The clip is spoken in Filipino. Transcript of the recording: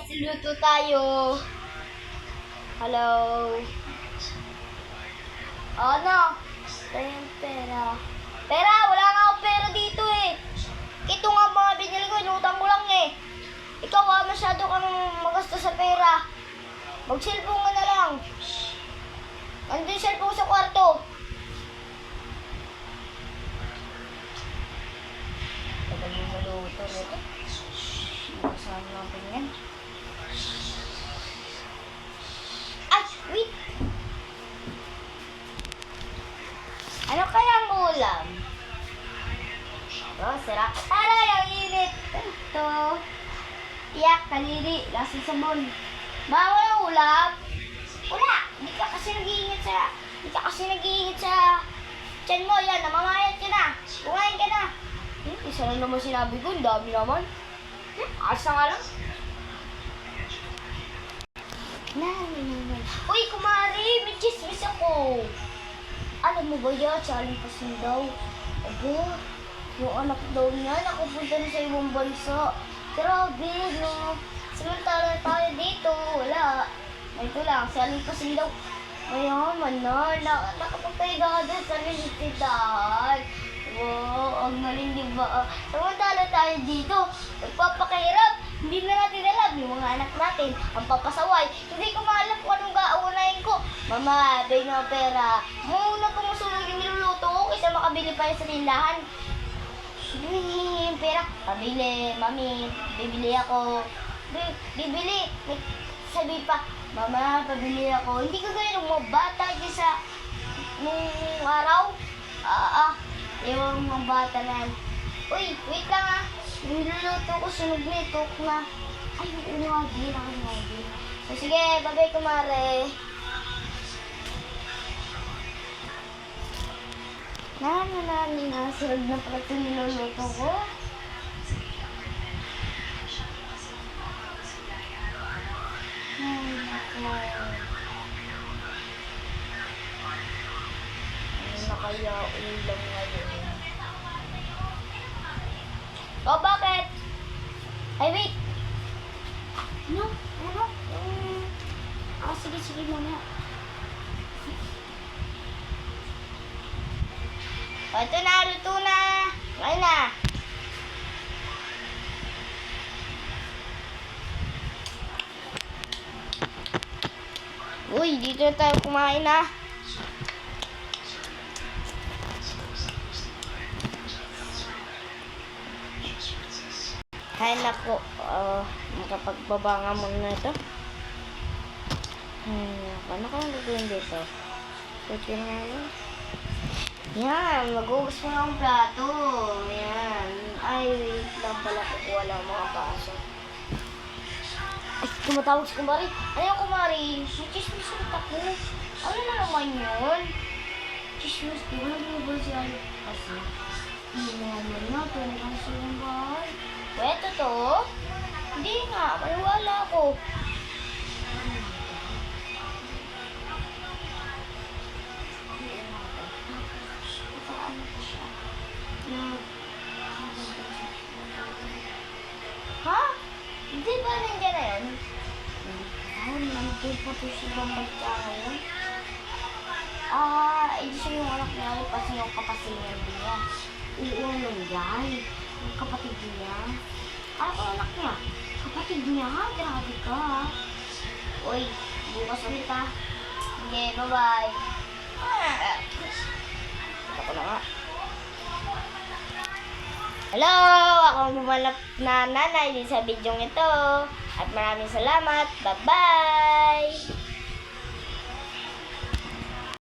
guys, luto tayo. Hello. Ano? Tayo yung pera. Pera, wala nga akong pera dito eh. Ito nga mga binili ko, inutang ko lang eh. Ikaw masyado kang magasto sa pera. Mag-cellphone ka na lang. Nandun yung cellphone sa kwarto. Tagal yung maluto nito. Saan natin yan? Ay, wait! Ano kaya ang ulam? Oh, sarap. Aray, ang init! Ito. Tiyak, kaliri, lasang sabon. Bawal ang ulam? Wala! Hindi ka kasi nag-iingat sa tiyan mo. Yan, namamayat ka na. Kumain ka na. Isa lang naman sinabi ko, ang dami naman. Asa nga lang. Uy, kumari, may chismis ako. Alam mo ba yan, sa Alipasin daw. Abo, yung anak daw niya, nakapunta na sa ibang bansa. Grabe, no. Samantala tayo dito, wala. Ito lang, sa Alipasin daw. Mayaman na, nakapagpaiga doon sa universidad. Wow, ang galing diba? Samantala tayo dito, nagpapakahirap. Hindi na natin alam yung mga anak natin, ang papasaway. Hindi ko maalam kung anong gaunahin ko. Mama, bigay ng pera. Muna kung masunod yung niluluto ko kaysa makabili pa yung sa tindahan. Hihingi yung pera. Pabili, mami, bibili ako. Bibili. Sabi pa, mama, pabili ako. Hindi ko gaya ng mga bata dyan sa nung araw. Ewan mga bata na. Uy, wait lang niluluto ko, sunog nito na. Ay, unwagi. So, sige, babay kumare. Sunog na pala ito niluluto ko. Ay, nako. Ano na kaya ulam ngayon? Oh, bakit? Ay, wait. Ano? Sige, mamaya. O, ito na, luto na. Ngayon na. Uy, dito na tayo kumain na. Ay, naku. Makapagbaba nga muna ito. Ano kaya gagawin dito? Pwede nga yun. Yan, mag-uubos mo ng plato. Yan. Ay, wait lang pala. Kukuha lang mga baso. Ay, tumatawag si kumari. Ano yung kumari? May chismis ulit ako. Ano na naman yun? Chismis, di ba nag-uubos yan? Kasi, hindi naman na. Pwede ka sa yung bahay. Pwede to? Hindi nga. Maniwala ako. Ha? Hindi ba nandiyan na yan? Nandun pa to si Bambagka ngayon. Hindi siya yung anak niya kasi yung kapasinan niya. Oo, nandiyan. Yung kapatid niya. Ano ko anak niya? Kapatid niya? Grabe ka. Uy, bukas ulit ha. Okay, bye-bye. Ako na nga. Hello! Ako ang bumalap na nanay din sa bidyong ito. At maraming salamat. Bye-bye!